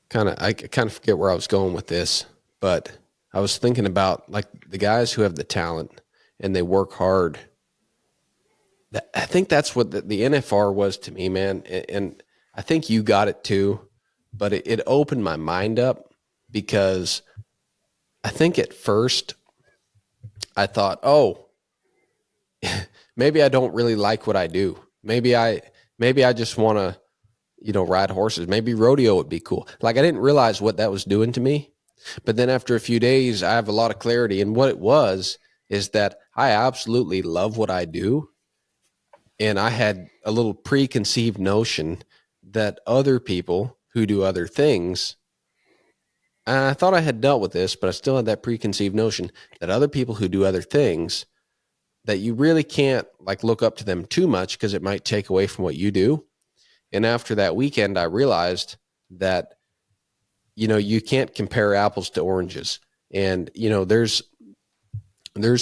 kind of forget where I was going with this, but I was thinking about like the guys who have the talent and they work hard. I think that's what the NFR was to me, man. And I think you got it too, but it opened my mind up because I think at first I thought, oh, maybe I don't really like what I do. Maybe I just want to, ride horses. Maybe rodeo would be cool. Like I didn't realize what that was doing to me. But then after a few days, I have a lot of clarity. And what it was is that I absolutely love what I do. And I had a little preconceived notion that other people who do other things, and I thought I had dealt with this, but I still had that preconceived notion that other people who do other things, that you really can't like look up to them too much because it might take away from what you do. And after that weekend, I realized that, you can't compare apples to oranges. And, there's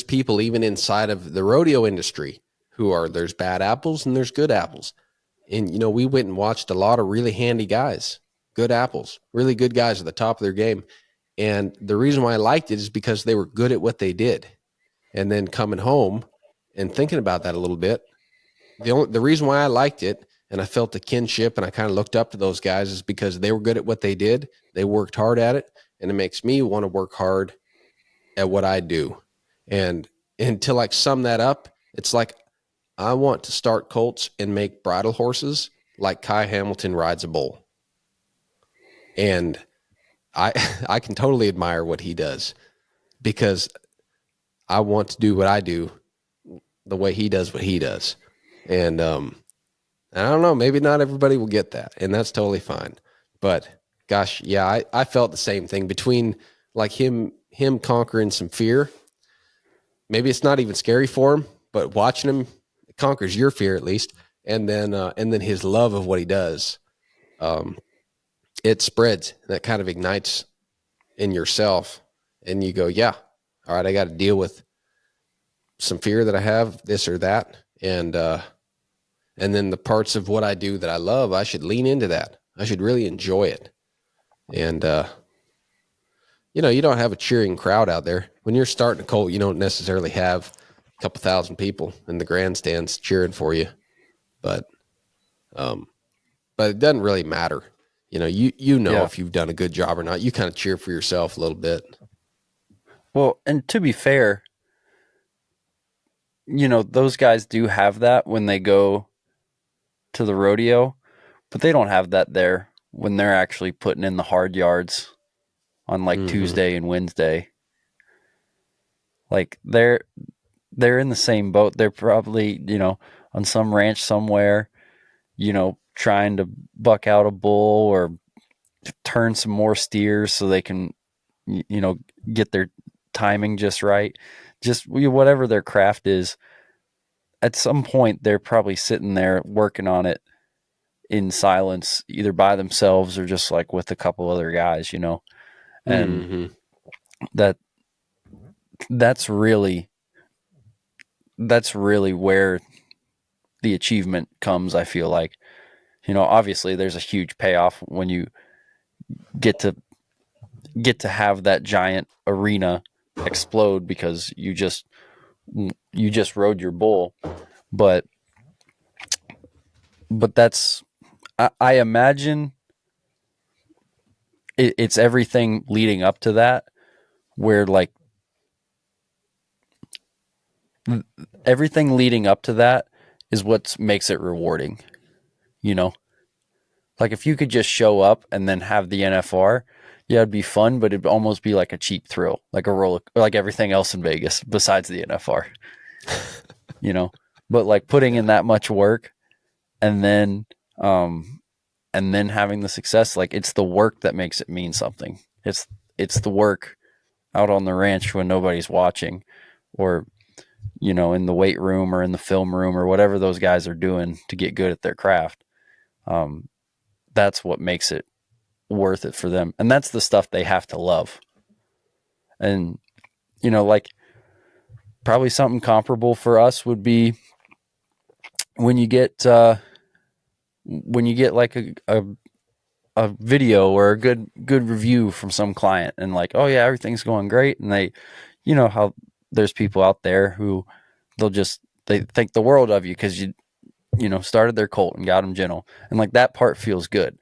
people even inside of the rodeo industry there's bad apples and there's good apples. And, we went and watched a lot of really handy guys, good apples, really good guys at the top of their game. And the reason why I liked it is because they were good at what they did. And then coming home and thinking about that a little bit, the reason why I liked it and I felt the kinship and I kind of looked up to those guys is because they were good at what they did. They worked hard at it, and it makes me want to work hard at what I do. And to like sum that up, it's like I want to start colts and make bridle horses like Kai Hamilton rides a bull. And I can totally admire what he does because I want to do what I do the way he does what he does. And I don't know, maybe not everybody will get that, and that's totally fine. But gosh, yeah, I felt the same thing between like him conquering some fear. Maybe it's not even scary for him, but watching him, it conquers your fear at least. And then his love of what he does, it spreads. That kind of ignites in yourself, and you go, yeah, all right, I got to deal with some fear that I have, this or that, and then the parts of what I do that I love, I should lean into that. I should really enjoy it. And you don't have a cheering crowd out there when you're starting a colt. You don't necessarily have a couple thousand people in the grandstands cheering for you, but it doesn't really matter. Yeah. If you've done a good job or not. You kind of cheer for yourself a little bit. Well, and to be fair, those guys do have that when they go to the rodeo, but they don't have that there when they're actually putting in the hard yards on like Mm-hmm. Tuesday and Wednesday. Like they're in the same boat. They're probably, on some ranch somewhere, trying to buck out a bull or turn some more steers so they can, get their timing just right. Just whatever their craft is, at some point they're probably sitting there working on it in silence, either by themselves or just like with a couple other guys, and Mm-hmm. that that's really that's really where the achievement comes. I feel like, obviously there's a huge payoff when you get to have that giant arena explode because you just rode your bull, but that's I imagine it's everything leading up to that, where like everything leading up to that is what makes it rewarding, you know like if you could just show up and then have the NFR, yeah, it'd be fun, but it'd almost be like a cheap thrill, like a roller, like everything else in Vegas besides the NFR, you know but like putting in Yeah. that much work, and then um having the success, like it's the work that makes it mean something. It's the work out on the ranch when nobody's watching, or in the weight room or in the film room or whatever those guys are doing to get good at their craft. um that's what makes it worth it for them, and that's the stuff they have to love. And like probably something comparable for us would be when you get like a video or a good review from some client, and like, oh yeah, everything's going great, and they, how there's people out there who they think the world of you because you started their colt and got them gentle, and like that part feels good.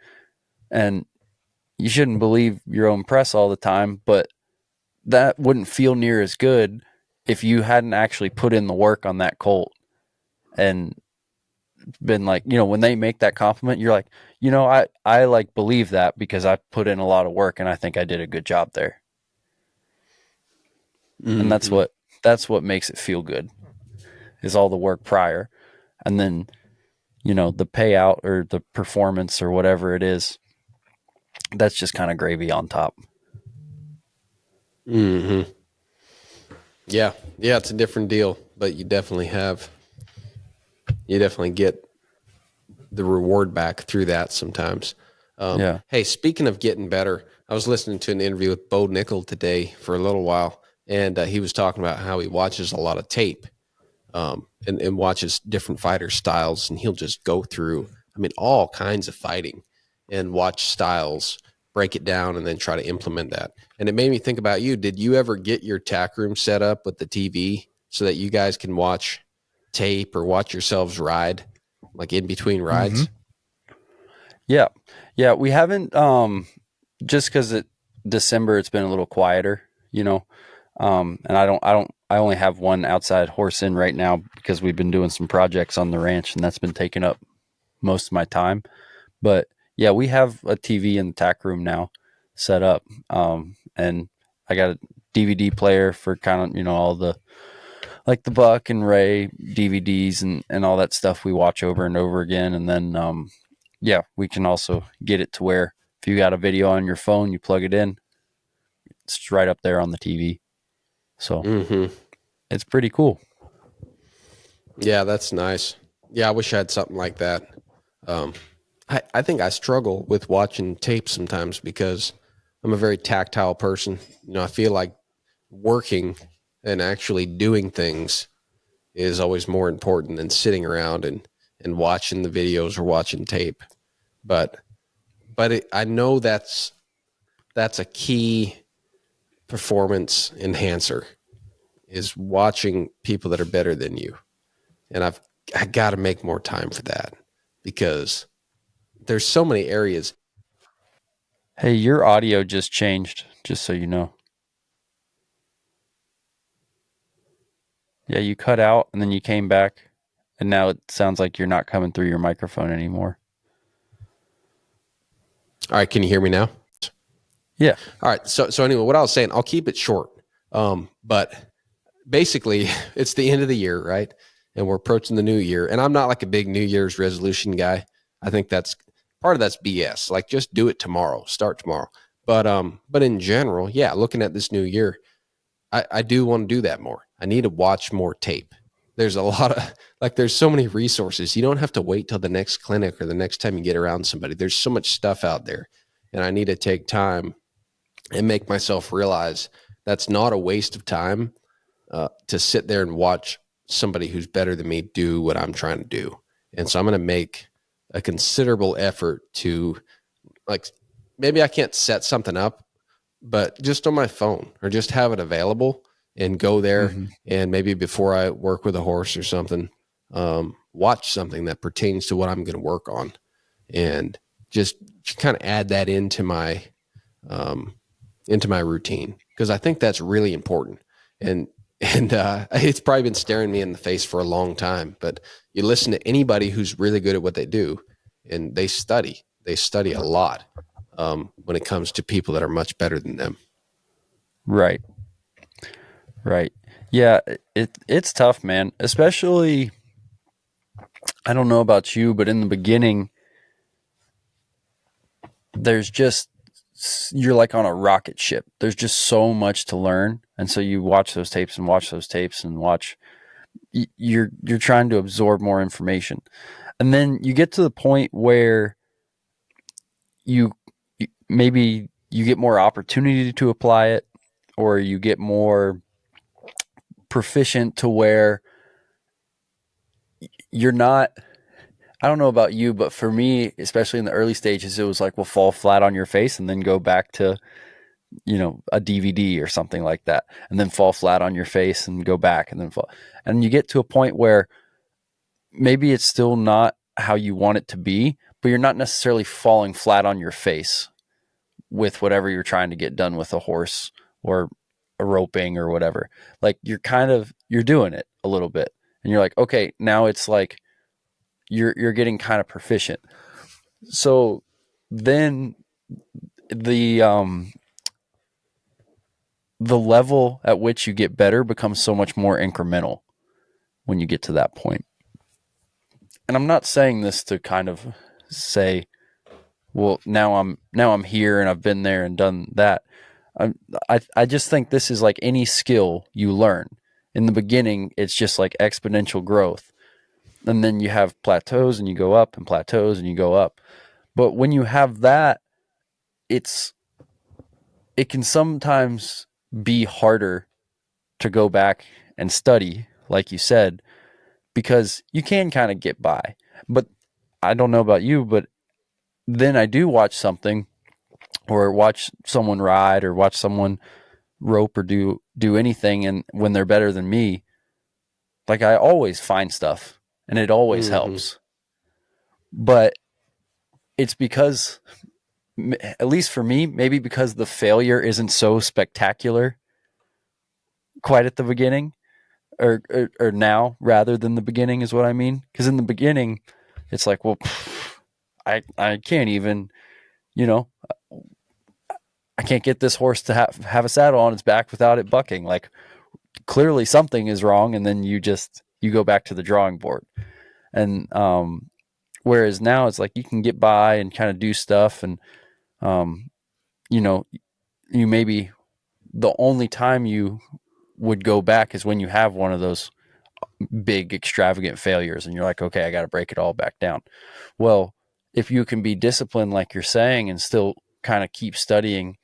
And you shouldn't believe your own press all the time, but that wouldn't feel near as good if you hadn't actually put in the work on that colt and been like, when they make that compliment, you're like, I like believe that because I put in a lot of work and I think I did a good job there. And that's Mm-hmm. what makes it feel good, is all the work prior. And then, the payout or the performance or whatever it is, that's just kind of gravy on top. Mm-hmm. Yeah. Yeah. It's a different deal, but you definitely get the reward back through that sometimes. Yeah. Hey, speaking of getting better, I was listening to an interview with Bo Nickel today for a little while, and he was talking about how he watches a lot of tape, and watches different fighter styles, and he'll just go through, I mean, all kinds of fighting and watch styles, break it down, and then try to implement that. And it made me think about you. Did you ever get your tack room set up with the TV so that you guys can watch tape or watch yourselves ride, like in between Mm-hmm. rides? Yeah. Yeah. We haven't, just because December, it's been a little quieter, and I only have one outside horse in right now because we've been doing some projects on the ranch, and that's been taking up most of my time. But yeah, we have a TV in the tack room now set up. And I got a DVD player for kind of, all the, like the Buck and Ray DVDs and all that stuff we watch over and over again. And then, yeah, we can also get it to where if you got a video on your phone, you plug it in, it's right up there on the TV. So Mm-hmm. it's pretty cool. Yeah, that's nice. Yeah, I wish I had something like that. Um, I think I struggle with watching tape sometimes because I'm a very tactile person. I feel like working and actually doing things is always more important than sitting around and watching the videos or watching tape. But I know that's a key performance enhancer, is watching people that are better than you. And I got to make more time for that because there's so many areas. Hey, your audio just changed, just so you know. Yeah, you cut out and then you came back, and now it sounds like you're not coming through your microphone anymore. All right, can you hear me now? Yeah. All right. So anyway, what I was saying, I'll keep it short. But basically, it's the end of the year, right? And we're approaching the new year. And I'm not like a big New Year's resolution guy. I think that's part of that's BS. Like, just do it tomorrow, start tomorrow. But in general, yeah, looking at this new year, I do want to do that more. I need to watch more tape. There's a lot of there's so many resources. You don't have to wait till the next clinic or the next time you get around somebody. There's so much stuff out there, and I need to take time and make myself realize that's not a waste of time to sit there and watch somebody who's better than me do what I'm trying to do. And so I'm going to make a considerable effort to, like, maybe I can't set something up, but just on my phone, or just have it available and go there. Mhm. And maybe before I work with a horse or something, watch something that pertains to what I'm going to work on, and just kind of add that into my routine, because I think that's really important. And it's probably been staring me in the face for a long time, but you listen to anybody who's really good at what they do, and they study a lot when it comes to people that are much better than them. Right. Right. Yeah, it's tough, man. Especially, I don't know about you, but in the beginning, there's just, you're like on a rocket ship. There's just so much to learn. And so you watch those tapes and watch those tapes and watch, you're trying to absorb more information. And then you get to the point where you maybe you get more opportunity to apply it, or you get more proficient to where you're not, I don't know about you, but for me, especially in the early stages, it was like, well, fall flat on your face and then go back to, a DVD or something like that, and then fall flat on your face and go back and then fall. And you get to a point where maybe it's still not how you want it to be, but you're not necessarily falling flat on your face with whatever you're trying to get done with a horse or a roping or whatever. Like, you're doing it a little bit, and you're like, okay, now it's like you're getting kind of proficient. So then the level at which you get better becomes so much more incremental when you get to that point. And I'm not saying this to kind of say, well, now I'm here and I've been there and done that. I just think this is like any skill you learn. In the beginning, it's just like exponential growth. And then you have plateaus and you go up, and plateaus and you go up. But when you have that, it can sometimes be harder to go back and study, like you said, because you can kind of get by. But I don't know about you, but then I do watch something, or watch someone ride, or watch someone rope, or do anything, and when they're better than me, like, I always find stuff and it always helps. But it's because, at least for me, maybe because the failure isn't so spectacular quite at the beginning, or now, rather than the beginning, is what I mean. Because in the beginning, it's like, well, I can't even, I can't get this horse to have a saddle on its back without it bucking. Like, clearly something is wrong. And then you go back to the drawing board. And whereas now it's like you can get by and kind of do stuff. And, you maybe, the only time you would go back is when you have one of those big extravagant failures and you're like, okay, I got to break it all back down. Well, if you can be disciplined, like you're saying, and still kind of keep studying,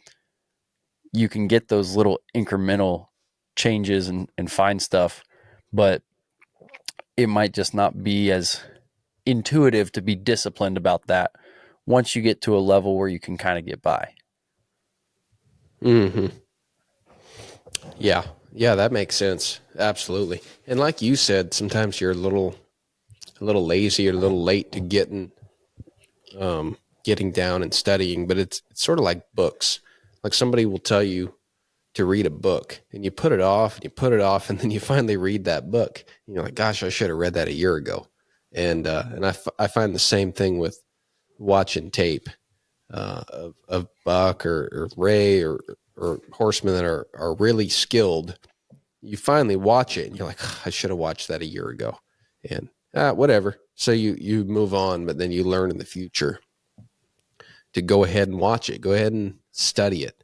you can get those little incremental changes and find stuff, but it might just not be as intuitive to be disciplined about that once you get to a level where you can kind of get by. Yeah, that makes sense. Absolutely. And like you said, sometimes you're a little lazy or a little late to getting down and studying, but it's sort of like books. Like, somebody will tell you to read a book, and you put it off and you put it off, and then you finally read that book. And you're like, gosh, I should have read that a year ago. And I find the same thing with watching tape of buck or ray or horsemen that are really skilled. You finally watch it and you're like, I should have watched that a year ago. And whatever. So you move on, but then you learn in the future to go ahead and watch it. Go ahead and study it.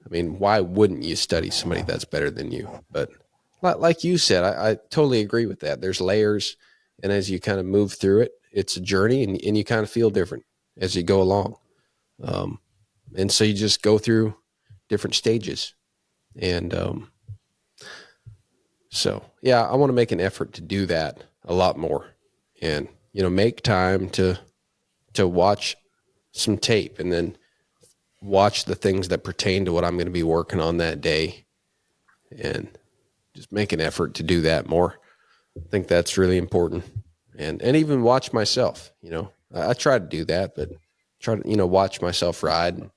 I mean, why wouldn't you study somebody that's better than you? But like you said, I totally agree with that. There's layers, and as you kind of move through it, it's a journey, and you kind of feel different as you go along. And so you just go through different stages. And so, yeah, I want to make an effort to do that a lot more, and, make time to watch some tape, and then watch the things that pertain to what I'm going to be working on that day, and just make an effort to do that more. I think that's really important. And even watch myself, I try to do that, but try to, watch myself ride and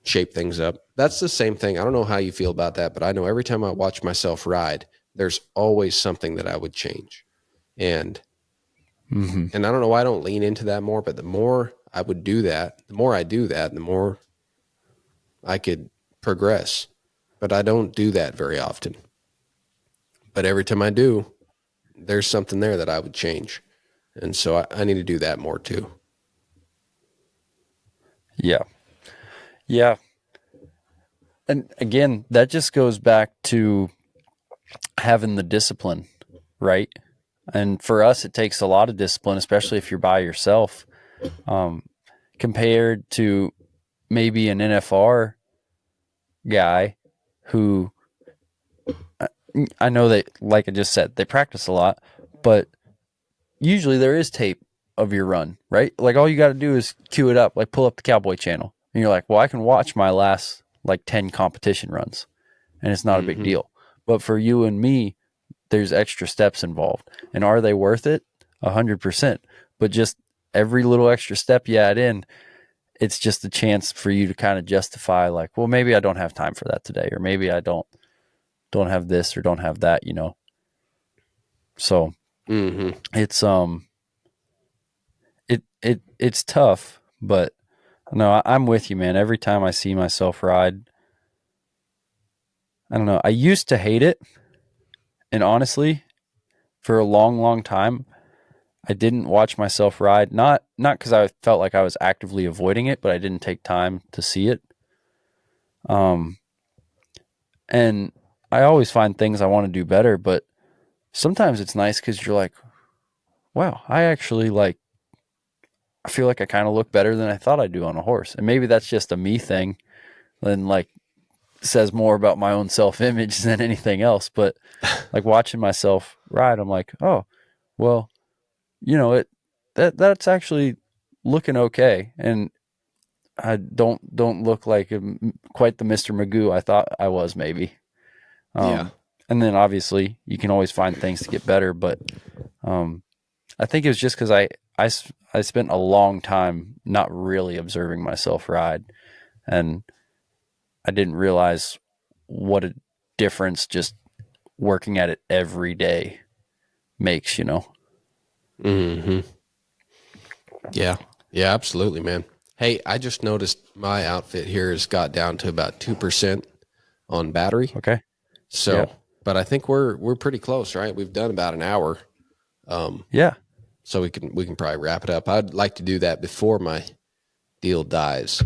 shape things up. That's the same thing. I don't know how you feel about that, but I know every time I watch myself ride, there's always something that I would change. And I don't know why I don't lean into that more, but the more I would do that, the more I do that, the more I could progress. But I don't do that very often. But every time I do, there's something there that I would change. And so I need to do that more too. Yeah. Yeah. And again, that just goes back to having the discipline, right? And for us, it takes a lot of discipline, especially if you're by yourself, compared to maybe an NFR guy who, I know that, like I just said, they practice a lot, but usually there is tape of your run, right? Like all you got to do is cue it up, like pull up the Cowboy channel, and you're like, well, I can watch my last like 10 competition runs, and it's not a big deal. But for you and me, there's extra steps involved. And are they worth it? 100%. But just every little extra step you add in, it's just a chance for you to kind of justify, like, well, maybe I don't have time for that today, or maybe I don't have this or don't have that, So it's it's tough, but no, I'm with you, man. Every time I see myself ride, I don't know. I used to hate it. And honestly, for a long, long time, I didn't watch myself ride. Not because I felt like I was actively avoiding it, but I didn't take time to see it. And I always find things I want to do better, but sometimes it's nice because you're like, wow, I feel like I kind of look better than I thought I do on a horse. And maybe that's just a me thing, and like says more about my own self-image than anything else. But like watching myself ride, I'm like, oh, well, that's actually looking okay, and I don't look like quite the Mr. Magoo I thought I was, maybe. Yeah. And then obviously you can always find things to get better, but I think it was just because I spent a long time not really observing myself ride, and I didn't realize what a difference just working at it every day makes, Mm-hmm. Yeah. Yeah, absolutely, man. Hey, I just noticed my outfit here has got down to about 2% on battery. Okay. So, Yeah. but I think we're pretty close, right? We've done about an hour. Yeah. So we can probably wrap it up. I'd like to do that before my deal dies.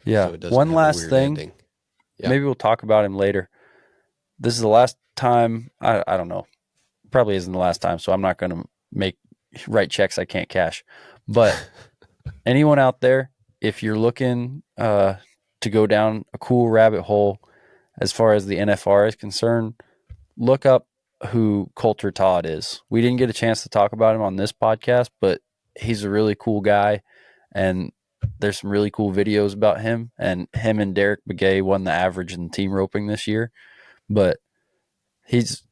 Yeah. So it doesn't One have a last weird thing. ending. Yeah. Maybe we'll talk about him later. This is the last time. I don't know. Probably isn't the last time. So I'm not going to write checks I can't cash. But anyone out there, if you're looking to go down a cool rabbit hole as far as the NFR is concerned, look up who Coulter Todd is. We didn't get a chance to talk about him on this podcast, but he's a really cool guy, and there's some really cool videos about him. And him and Derek Begay won the average in team roping this year. But he's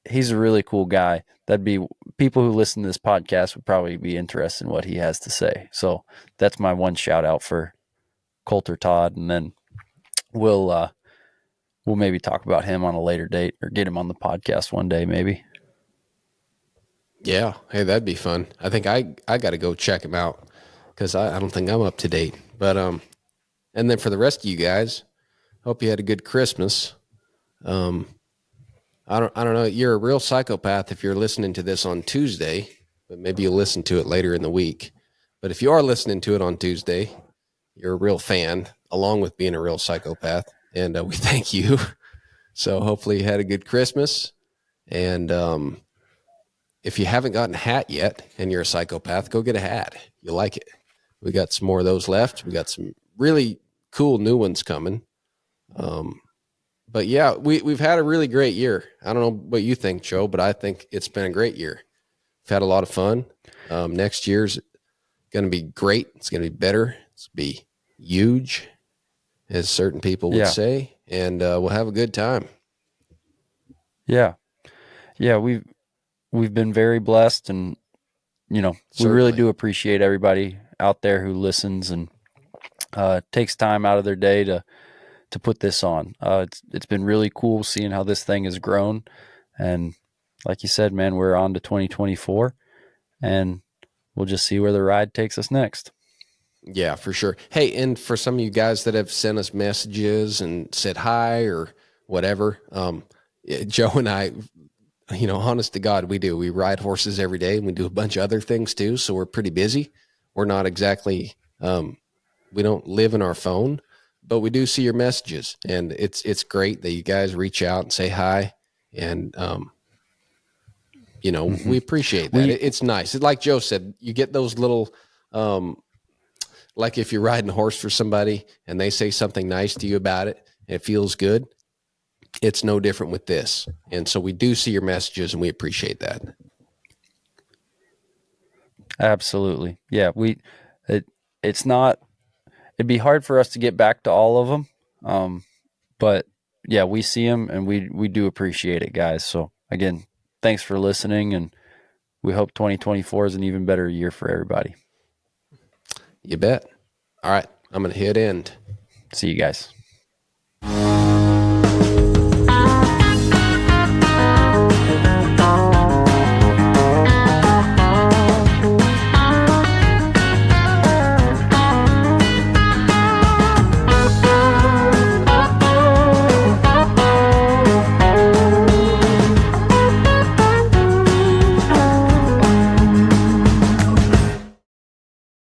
a really cool guy. That'd be people who listen to this podcast would probably be interested in what he has to say. So that's my one shout out for Coulter Todd, and then we'll we'll maybe talk about him on a later date or get him on the podcast one day, maybe. Yeah. Hey, that'd be fun. I think I got to go check him out because I don't think I'm up to date. But and then for the rest of you guys, hope you had a good Christmas. I don't know. You're a real psychopath if you're listening to this on Tuesday, but maybe you'll listen to it later in the week. But if you are listening to it on Tuesday, you're a real fan, along with being a real psychopath, and we thank you. So hopefully you had a good Christmas. And if you haven't gotten a hat yet and you're a psychopath, go get a hat. You'll like it. We got some more of those left. We got some really cool new ones coming. But yeah, we've had a really great year. I don't know what you think, Joe, but I think it's been a great year. We've had a lot of fun. Next year's going to be great. It's going to be better. It's going to be huge, as certain people would say, and we'll have a good time. Yeah. We've been very blessed, and we really do appreciate everybody out there who listens and takes time out of their day to put this on. It's been really cool seeing how this thing has grown, and like you said, man, we're on to 2024, and we'll just see where the ride takes us next. Yeah, for sure. Hey, and for some of you guys that have sent us messages and said hi or whatever, Joe and I, honest to God, we ride horses every day, and we do a bunch of other things too. So we're pretty busy. We're not exactly, we don't live in our phone, but we do see your messages, and it's great that you guys reach out and say hi. And, we appreciate that. It's nice. Like Joe said, you get those little, like if you're riding a horse for somebody and they say something nice to you about it, and it feels good. It's no different with this. And so we do see your messages, and we appreciate that. Absolutely. Yeah. It'd be hard for us to get back to all of them. But yeah, we see them, and we do appreciate it, guys. So again, thanks for listening, and we hope 2024 is an even better year for everybody. You bet. All right. I'm going to hit end. See you guys.